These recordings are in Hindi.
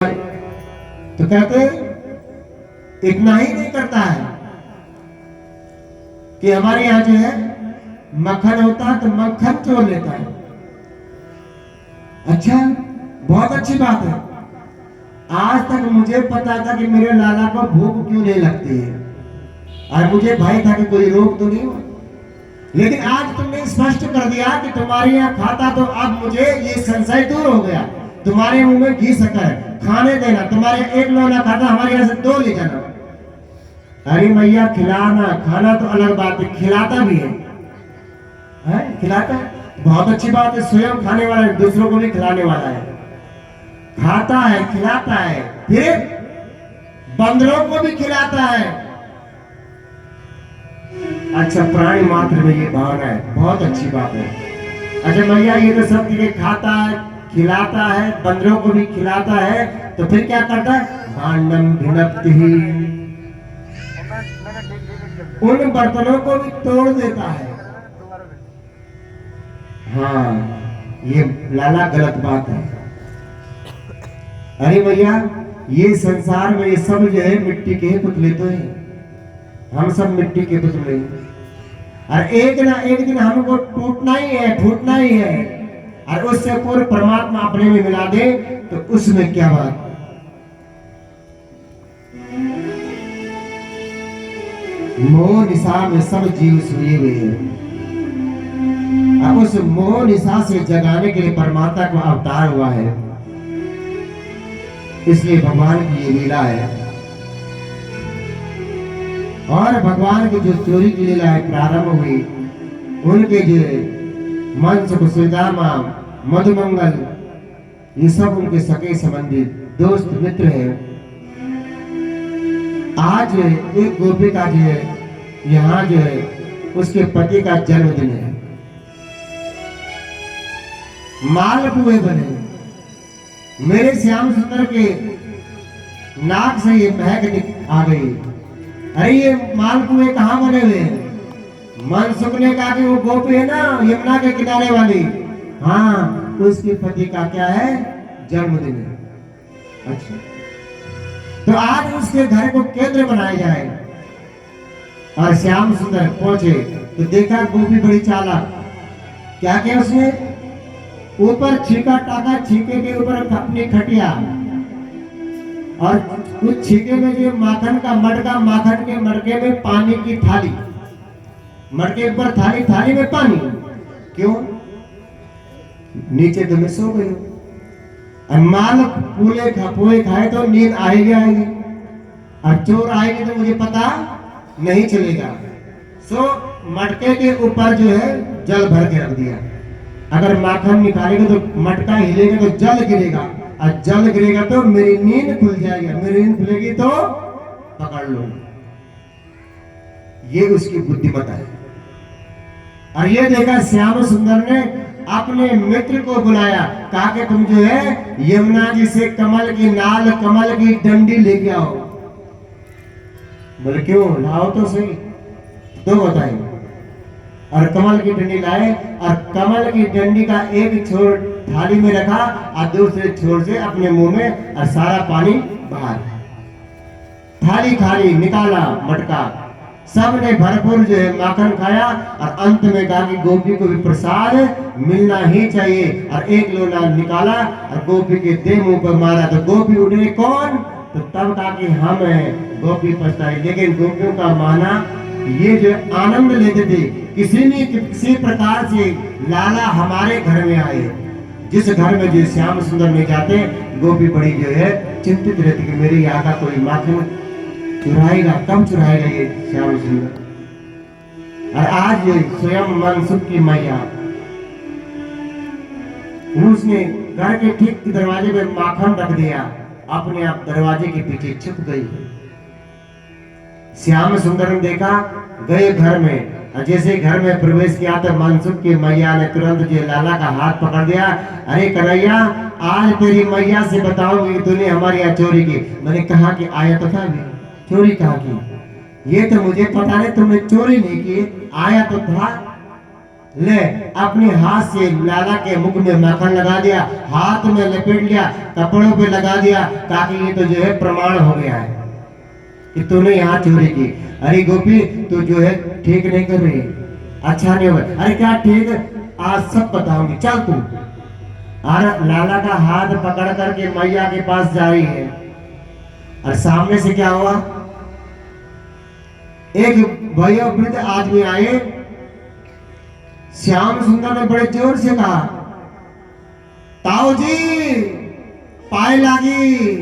तो कहते इतना ही नहीं करता है कि हमारे यहाँ जो है मक्खन होता है तो मक्खन चोर लेता है। अच्छा, बहुत अच्छी बात है। आज तक मुझे पता था कि मेरे लाला को भूख क्यों नहीं लगती है और मुझे भय था कि कोई रोग तो नहीं हो, लेकिन आज तुमने स्पष्ट कर दिया कि तुम्हारे यहाँ खाता, तो अब मुझे ये संशय दूर हो गया। तुम्हारे मुंह में घी शक्कर खाने देना, तुम्हारे एक लोना खाता, हमारे यहाँ से 2 ले जाना। अरे मैया, खिलाना खाना तो अलग बात है, खिलाता भी है, खिलाता है, बहुत अच्छी बात है। स्वयं खाने वाला है, दूसरों को भी खिलाने वाला है, खाता है, खिलाता है, फिर बंदरों को भी खिलाता है। अच्छा, प्राणी मात्र में ये भावना है, बहुत अच्छी बात है। अच्छा मैया, ये तो सब चीजें खाता है, खिलाता है, बंदरों को भी खिलाता है, तो फिर क्या करता है? भांडम भिनप्ति ही, उन बर्तनों को भी तोड़ देता है। हाँ, ये लाला गलत बात है। अरे भैया, ये संसार में ये सब जो है मिट्टी के पुतले तो है, हम सब मिट्टी के पुतले हैं, और एक ना एक दिन हमको टूटना ही है, फूटना ही है। और उससे पूर्ण परमात्मा अपने में मिला दे तो उसमें क्या बात। मोह निशा में सब जीव सोए हुए हैं, अब उस मोह निशा से जगाने के लिए परमात्मा का अवतार हुआ है। इसलिए भगवान की ये लीला है। और भगवान की जो चोरी की लीला है प्रारंभ हुई, उनके जो मंच सुदामा, मधुमंगल, ये सब उनके सके संबंधी दोस्त मित्र हैं। आज एक गोपिका जो है यहाँ जो है उसके पति का जन्मदिन है, मालपुए बने। मेरे श्याम सुंदर के नाक से ये महक आ गई। अरे ये मालपुए कहाँ बने हुए हैं? मनसुख ने कहा कि वो गोपी है ना यमुना के किनारे वाली, हाँ, उसके पति का क्या है? जन्मदिन है। अच्छा, तो आज उसके घर को केंद्र बनाया जाए। और श्याम सुंदर पहुंचे तो देखा गोपी बड़ी चालाक। क्या किया उसने? ऊपर छीका टाका, छीके के ऊपर अपनी खटिया, और कुछ छीके में जो माखन का मटका, माखन के मटके में पानी की थाली, मटके ऊपर थाली, थाली में पानी। क्यों? नीचे तो मैं सो गई हूं, माल पुए खाए तो नींद आएगी आएगी, और चोर आएगी तो मुझे पता नहीं चलेगा। सो मटके के ऊपर जो है जल भर के रख दिया। अगर माखन निकालेगा तो मटका हिलेगा तो जल गिरेगा, और जल गिरेगा तो मेरी नींद खुल जाएगी, मेरी नींद खुलेगी तो पकड़ लूंगा। ये उसकी बुद्धिमत्ता है। और ये देखा श्याम सुंदर ने अपने मित्र को बुलाया, कहा कि तुम जो है यमुना जी से कमल की नाल, कमल की डंडी लेके आओ। बोले क्यों? लाओ तो सही, तो बताएंगे। और कमल की डंडी लाए, और कमल की डंडी का एक छोर थाली में रखा और दूसरे छोर से अपने मुंह में, और सारा पानी बाहर। थाली खाली, निकाला मटका, सबने भरपूर जो है माखन खाया, और अंत में कहा कि गोपी को भी प्रसाद मिलना ही चाहिए। और एक लोना निकाला और गोपी के देह मुंह पर मारा, तो गोपी उठे। कौन? तो तब कहा कि हम हैं। गोपी पछताई, लेकिन गोपियों का माना ये जो आनंद लेते थे, किसी प्रकार से लाला हमारे घर में आए। जिस घर में जो श्याम सुंदर में जाते, गोपी बड़ी जो है चिंतित रहती कि मेरे यहाँ का कोई माखन चुराएगा, कब चुराएगा ये श्याम सुंदर। और आज ये स्वयं मनसुख की मैया, उसने घर के ठीक दरवाजे पे माखन रख दिया, अपने आप दरवाजे के पीछे छुप गई। श्याम सुंदर ने देखा, गए घर में, और जैसे घर में प्रवेश किया तो मनसुख की मैया ने तुरंत जो लाला का हाथ पकड़ दिया। अरे कन्हैया, आज तेरी मैया से बताऊंगी कि तूने हमारे यहाँ चोरी की। मैंने कहा कि आया तो था भी, चोरी कहाँ की? ये तो मुझे पता नहीं, तुमने चोरी नहीं की, आया तो था। ले अपने हाथ से लाला के मुख में माखन लगा दिया, हाथ में लपेट लिया, कपड़ों पे लगा दिया, ताकि ये तो जो है प्रमाण हो गया है कि तूने यहाँ चोरी की। अरे गोपी तू जो है ठीक नहीं कर रही, अच्छा नहीं होगा। अरे क्या ठीक, आज सब बताऊंगी, चल तू। और लाला का हाथ पकड़ करके मैया के पास जा रही है, और सामने से क्या हुआ, एक भैया वृद्ध आदमी आए। श्याम सुंदर ने बड़े जोर से कहा, ताऊ जी पाए लागी।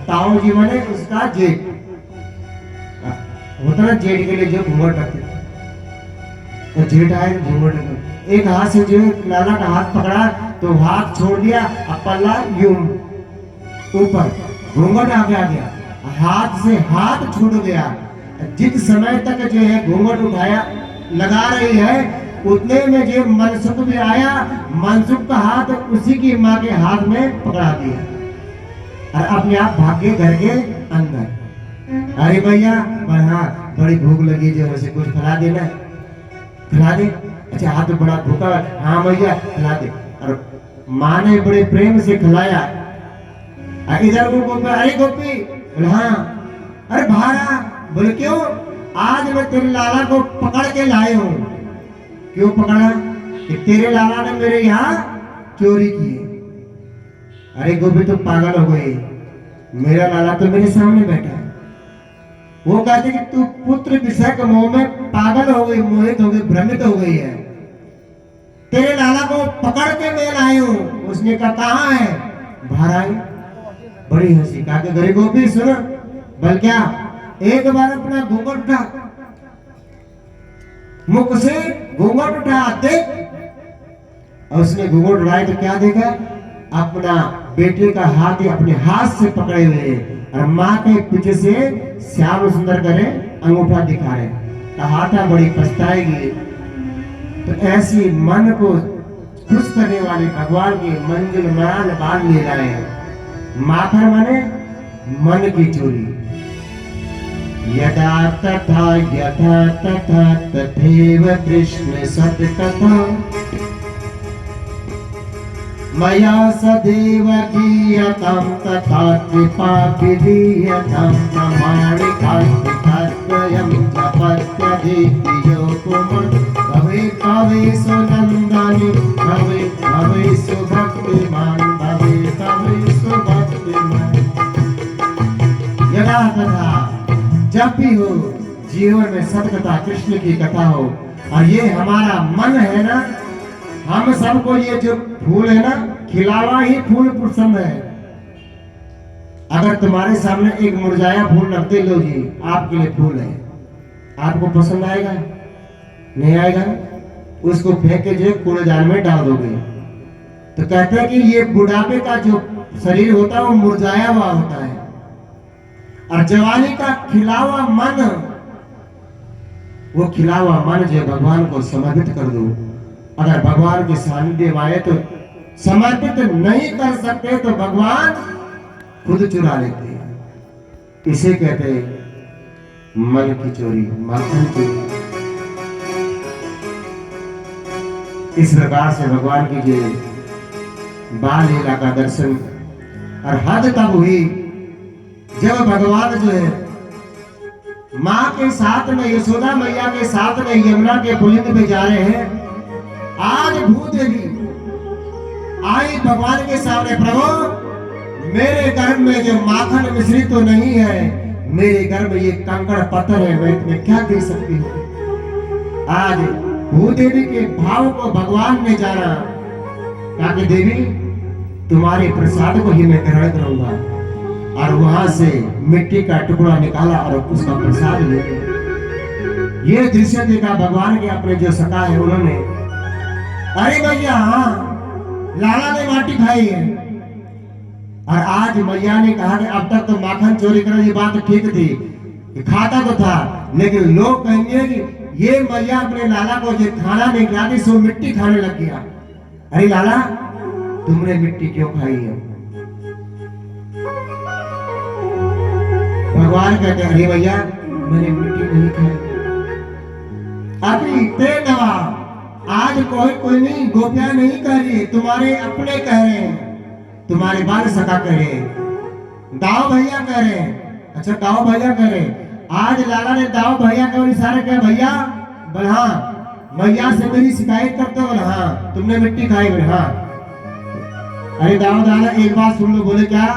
ताऊ जी माने उसका जेठ होता ना, जेठ के लिए जो घूंघट रखते, तो जेठ आए घूंघट रखते। एक हाथ से जो लाला का हाथ पकड़ा तो हाथ छोड़ दिया, अब पल्ला यूं ऊपर, घूंघट आ गया, हाथ से हाथ छूट गया। जिस समय तक जो है घूंघट उठाया लगा रही है, उतने में जो मनसुख भी आया, मनसुख का हाथ उसी की माँ के हाथ में पकड़ा दिया और अपने आप भाग के घर के अंदर। अरे भैया हाँ बड़ी भूख लगी, जो है कुछ खिला देना, खिला दे। अच्छा हाथ तो बड़ा भूखा, हाँ भैया खिला दे। और माँ ने बड़े प्रेम से खिलाया। इधर को गोपी, अरे गोपी बोले हाँ, अरे भारा, बोले क्यों, आज मैं तेरे लाला को पकड़ के लाए हूँ। क्यों पकड़ा, कि तेरे लाला ने मेरे यहाँ चोरी की है। अरे गोपी तुम पागल हो गई, मेरा लाला तो मेरे सामने बैठा है। वो कहते कि तू पुत्र विषय के मोह में पागल हो गई, मोहित हो गई, भ्रमित हो गई है। तेरे लाला को पकड़ के मैं लाई हूँ। उसने कहा कहाँ है, बाहर आई। बड़ी हंसी, कहा कि गरीब गोपी सुनो, बल क्या, एक बार अपना घूंघट उठा, मुख से घूंघट उठा देख। और उसने घूंघट उठाया तो क्या देखा, अपना बेटे का हाथ अपने हाथ से पकड़े हुए, और माँ के पीछे से श्याम सुंदर करे अंगूठा दिखा रहे। कहा था बड़ी पछताएगी। तो ऐसी मन को खुश करने वाले भगवान की मंजिल मान बाल लीलाएं हैं। माखन माने मन की चोरी। यदा तथा यथा तथा तथैव कृष्ण सत्कथा मया सदैव गीयतां तथा कृपा विधीयतां प्रमाणिकास्तिकर्तयं जपत्यधियो कुमं भवे भवे सुनंदनि भवे भवे सुभक्तिमान भवे भवे सुभक्तिमान। यदा तथा जब भी हो जीवन में सत्कथा कृष्ण की कथा हो, और ये हमारा मन है ना, हम सबको ये जो फूल है ना, खिलावा ही फूल पसंद है। अगर तुम्हारे सामने एक मुरझाया फूल रखते, लो जी आपके लिए फूल है, आपको पसंद आएगा नहीं आएगा, उसको फेंक के जो कूड़ेदान में डाल दोगे। तो कहते हैं कि ये बुढ़ापे का जो शरीर होता है वो मुरझाया हुआ होता है, और जवानी का खिला हुआ मन, वो खिला हुआ मन जो भगवान को समर्पित कर दो। अगर भगवान के सानिध्य में आए तो समर्पित नहीं कर सकते तो भगवान खुद चुरा लेते हैं। इसे कहते हैं मन की चोरी, माखन चोरी। इस प्रकार से भगवान की जो बाल लीला का दर्शन और हद तब हुई जब भगवान जो है माँ के साथ में, यशोदा मैया के साथ में यमुना के पुलिंद में जा रहे हैं। आज भूदेवी आई भगवान के सामने, प्रभु मेरे गर्भ में जो माखन मिश्रित तो नहीं है, मेरे गर्भ में ये कंकड़ पत्थर है, मैं तुम्हें क्या दे सकती हूँ। आज भूदेवी के भाव को भगवान ने जाना, कहा कि देवी तुम्हारे प्रसाद को ही मैं ग्रहण करूंगा। और वहां से मिट्टी का टुकड़ा निकाला और उसका प्रसाद ले लिया। ये दृश्य देखा भगवान के अपने जो सखा है उन्होंने, अरे भैया हाँ लाला ने माटी खाई है। और आज मैया ने कहा कि अब तक तो माखन चोरी करने की बात ठीक थी, खाता तो था, लेकिन लोग कहेंगे कि ये मैया अपने लाला को जो खाना नहीं खिलाती सो मिट्टी खाने लग गया। अरे लाला तुमने मिट्टी क्यों खाई है। भगवान कहते अरे भैया मैंने मिट्टी नहीं खाई, अभी ते नवा आज कोई नहीं, गोपियां नहीं कह रही, तुम्हारे अपने कह रहे हैं, तुम्हारे बाल सका कह रहे हैं, दाऊ भैया कह रहे हैं। अच्छा दाऊ भैया कह रहे हैं। आज लाला ने दाऊ भैया का इशारा किया, भैया बोले हाँ, मैया से मेरी शिकायत करते हो, बोले हाँ, तुमने मिट्टी खाई, बोले हाँ। अरे दाऊ दादा एक बात सुन लो, बोले क्या,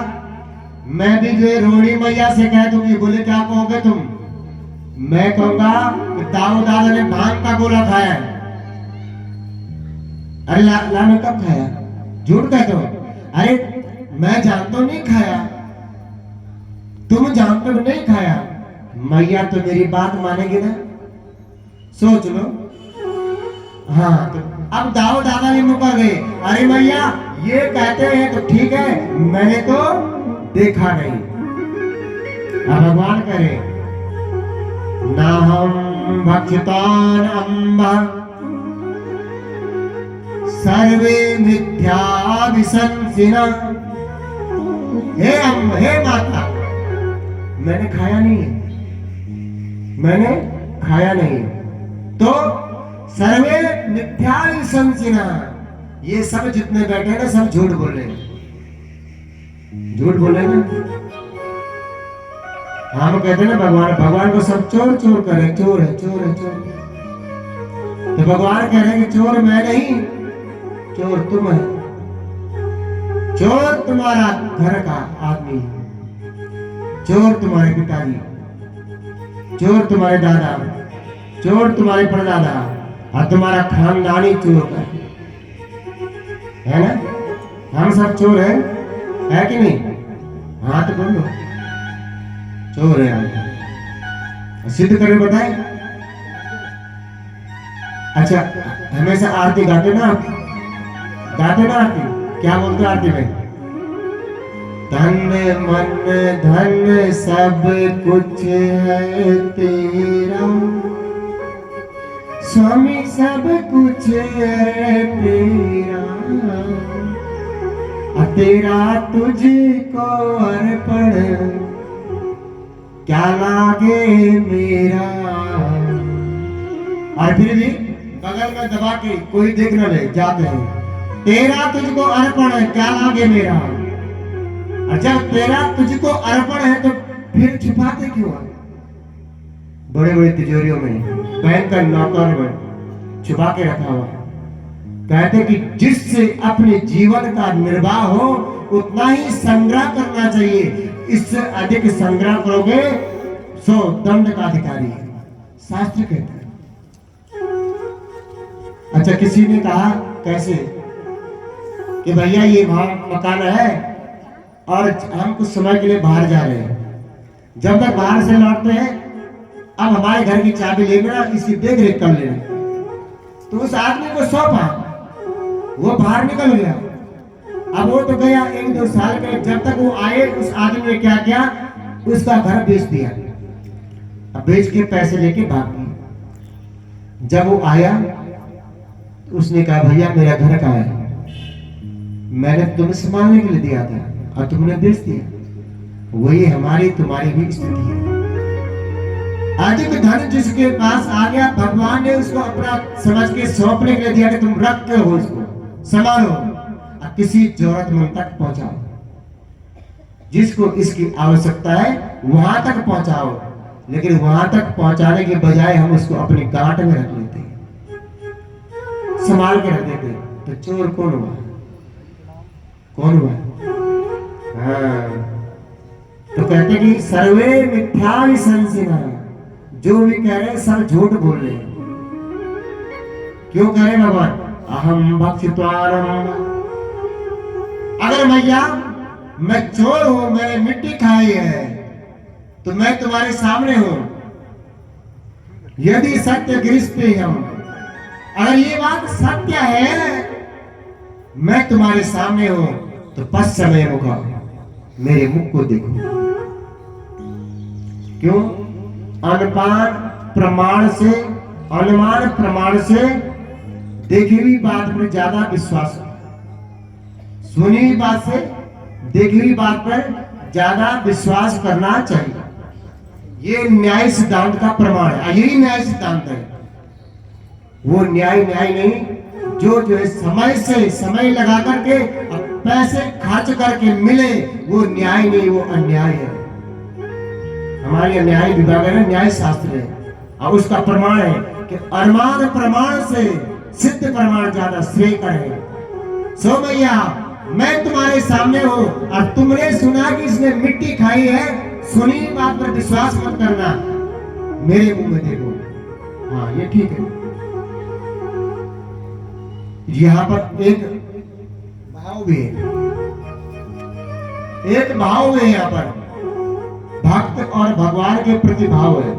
मैं भी जो है रोहिणी मैया से कह दूंगी। बोले क्या कहोगे तुम? मैं कहूंगा कि दाऊ दादा ने भांग का गोला खाया है। अरे लाला ने कब खाया? झूठ कहते हो। अरे मैं जानता हूं नहीं खाया, तुम जानते हो नहीं खाया। मैया तो मेरी बात मानेगी ना, सोच लो। हाँ तो अब दाऊ दादा भी मुकर गए। अरे मैया ये कहते हैं तो ठीक है, मैंने तो देखा नहीं। अब भगवान करे ना हम भक्षितान अम्बा सर्वे मिथ्या विसंसिना। हे माता, मैंने खाया नहीं है, मैंने खाया नहीं है। तो सर्वे मिथ्या विसंसिना, ये सब जितने बैठे हैं ना सब झूठ बोल रहे हैं, झूठ बोले ना। हम कहते हैं ना भगवान को सब चोर चोर करे, चोर है चोर है चोर। तो भगवान कह रहे हैं कि चोर मैं नहीं, चोर तुम है। चोर तुम्हारा घर का आदमी, चोर तुम्हारे पिताजी, चोर तुम्हारे दादा, चोर तुम्हारे परदादा, और तुम्हारा खानदानी चोर है ना। हम सब चोर है कि नहीं? हाँ तो बोलो चोर है हम, सिद्ध करें बताए। अच्छा हमेशा आरती गाते ना आप, गाते ना आरती, क्या बोलते आरती में? धन मन धन सब कुछ है तेरा, स्वामी सब कुछ है तेरा, तेरा तुझको अर्पण क्या लागे मेरा। और फिर भी बगल में दबा के कोई देख न ले, जाते हैं तेरा तुझको अर्पण है क्या लागे मेरा। और जब तेरा तुझको अर्पण है तो फिर छुपाते क्यों है? बड़े बड़े तिजोरियों में बैंक का लॉकर में छुपा के रखा हुआ। कहते कि जिससे अपने जीवन का निर्वाह हो उतना ही संग्रह करना चाहिए, इससे अधिक संग्रह करोगे सो दंड का अधिकारी है, शास्त्र कहता है। अच्छा किसी ने कहा कैसे कि भैया ये मकान है और हम कुछ समय के लिए बाहर जा रहे हैं, जब तक बाहर से लौटते हैं अब हमारे घर की चाबी ले लेना, इसकी देख रेख कर लेना। तो उस आदमी को सौंपा, वो बाहर निकल गया। अब वो तो गया 1-2 साल के, जब तक वो आए उस आदमी ने क्या किया, उसका घर बेच दिया। अब बेच के पैसे लेके भाग गए। जब वो आया तो उसने कहा भैया मेरा घर कहाँ है, मैंने तुम्हें संभालने के लिए दिया था और तुमने बेच दिया। वही हमारी तुम्हारी भी स्थिति है। अधिक धन जिसके पास आ गया, भगवान ने उसको अपना समझ के सौंपने के लिए दिया कि तुम रख के हो, इसको संभालो और किसी जरूरतमंद तक पहुंचाओ, जिसको इसकी आवश्यकता है वहां तक पहुंचाओ। लेकिन वहां तक पहुंचाने के बजाय हम उसको अपनी गांठ में रख लेते हैं, संभाल के रख देते हैं। तो चोर कौन हुआ? कौन हुआ? हाँ तो कहते कि सर्वे मिथ्या विसंसिना, जो भी कह रहे हैं सब झूठ बोल रहे हैं। क्यों कह रहे भगवान? अहम भक्षित्वारम। अगर मैया मैं चोर हूं, मैंने मिट्टी खाई है, तो मैं तुम्हारे सामने हूं। यदि सत्य गृहस्थे हम, अगर ये बात सत्य है, मैं तुम्हारे सामने हूं, तो पश्चिम मुखा, मेरे मुख को देखो। क्यों? अनुमान प्रमाण से देखी हुई बात पर ज्यादा विश्वास, सुनी हुई बात से देखी हुई बात पर ज्यादा विश्वास करना चाहिए। ये न्याय सिद्धांत का प्रमाण है, यही न्याय सिद्धांत है। वो न्याय न्याय नहीं। जो है समय से समय लगा करके पैसे खर्च करके मिले, वो न्याय नहीं, वो अन्याय है। हमारे न्याय विभाग है, न्याय शास्त्र है, और उसका प्रमाण है कि अनुमान प्रमाण से सिद्ध प्रमाण ज्यादा श्रेयकर है। सो भैया, मैं तुम्हारे सामने हूं और तुमने सुना कि इसने मिट्टी खाई है, सुनी बात पर विश्वास मत करना, मेरे मुंह में देखो। हाँ, ये ठीक है। यहां पर एक भाव भी है, एक भाव है यहां पर, भक्त और भगवान के प्रति भाव है।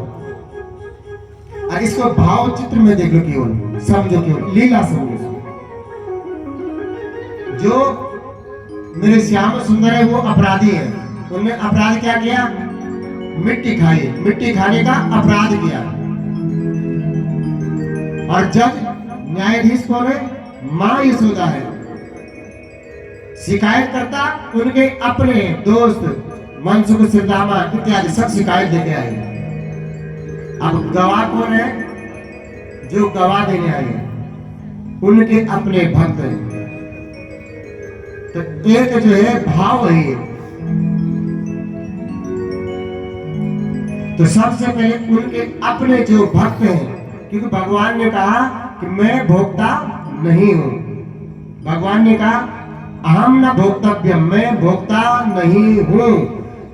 और इसको भाव चित्र में देख लो, केवल समझो, केवल लीला समझो। जो मेरे श्याम सुंदर है वो अपराधी है, उन्होंने अपराध क्या किया? मिट्टी खाई, मिट्टी खाने का अपराध किया। और जज न्यायाधीश कौन है? मां यशोदा है। शिकायत करता उनके अपने दोस्त मनसुख, सिरदामा इत्यादि सब शिकायत देते आए। अब गवाह कौन है? जो गवाह देने आए उनके अपने भक्त हैं। तो एक जो है भाव है ये। तो सबसे पहले उनके अपने जो भक्त हैं, क्योंकि भगवान ने कहा कि मैं भोक्ता नहीं हूं। भगवान ने कहा अहम न भोक्तव्य, मैं भोक्ता नहीं हूं।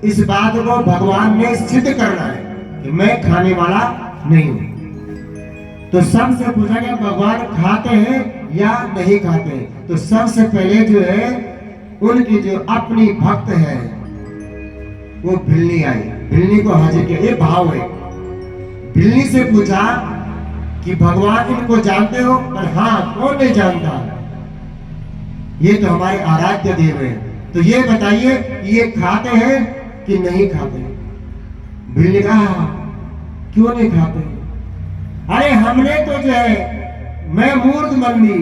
इस बात को भगवान ने सिद्ध करना है कि मैं खाने वाला नहीं हूं। तो सबसे पूछा गया भगवान खाते हैं या नहीं खाते हैं? तो सबसे पहले जो है उनकी जो अपनी भक्त है वो भिल्ली आई, भिल्ली को हाजिर किया। ये भाव है। भिल्ली से पूछा कि भगवान इनको जानते हो? पर हाँ, कौन नहीं जानता, ये तो हमारे आराध्य देव हैं। तो ये बताइए कि ये खाते हैं कि नहीं खाते? भिल्ली कहा क्यों नहीं खाते? अरे हमने तो जो है, मैं मूर्ख मन ली,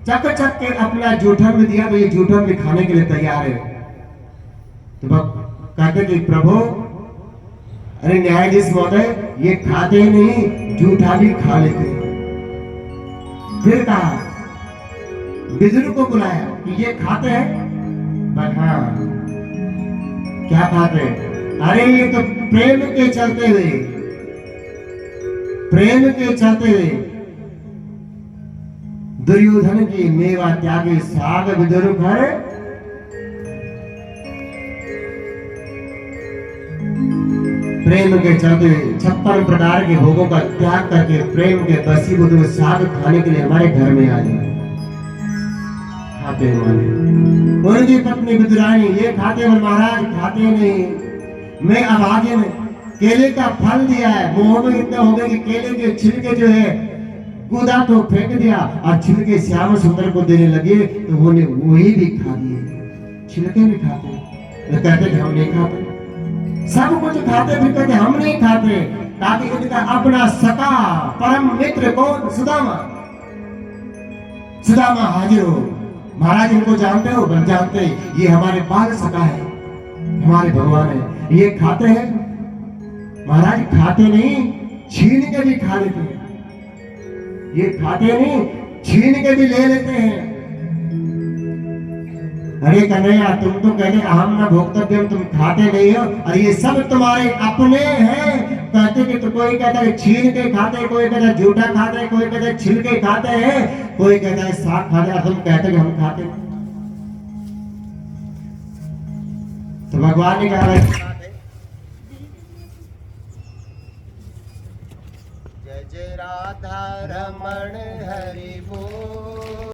चक चक के अपना जूठन में दिया, तो ये जूठन भी खाने के लिए तैयार है। तो कहते कि प्रभु, अरे न्यायाधीश महोदय, ये खाते नहीं, जूठा भी खा लेते। फिर कहा, बिजरू को बुलाया कि ये खाते हैं? हाँ, क्या खाते हैं? अरे ये तो प्रेम के चलते हुए, प्रेम के चलते हुए दुर्योधन की मेवा त्यागी साग विदुर घर, प्रेम के चलते 56 प्रकार के भोगों का त्याग करके प्रेम के बसीभूत हुए साग खाने के लिए हमारे घर में आ जाए। खाते उनकी पत्नी विदुरानी ये खाते हैं? महाराज खाते नहीं। मैं अभागे में केले का फल दिया है, मोह में इतना हो गया कि केले के छिलके जो है कूदा तो फेंक दिया, और छिलके श्याम सुंदर को देने लगे, तो उन्होंने वही भी खा दिए। छिलके भी खाते, तो कहते हम नहीं खाते। सब कुछ खाते, फिर कहते हम नहीं खाते। ताकि इनका अपना सका परम मित्र कौन? सुदामा। सुदामा हाजिर हो। महाराज इनको जानते हो? बल जानते, ये हमारे बाल सका है, हमारे भगवान है। ये खाते हैं? महाराज खाते नहीं, छीन के भी खा लेते हैं। ये खाते नहीं, छीन के भी ले लेते हैं। अरे कन्हैया, तुम तो कहते अहम न भोक्तव्यम, तुम खाते नहीं हो, और ये सब तुम्हारे अपने हैं। कहते कि तो कोई कहता है छीन के खाते, कोई कहता है झूठा खाते, कोई कहता है छिलके खाते हैं, कोई कहता है साग खाते, और तुम कहते कि हम खाते। तो भगवान ने कहा जय जय राधा रमण हरि बोल।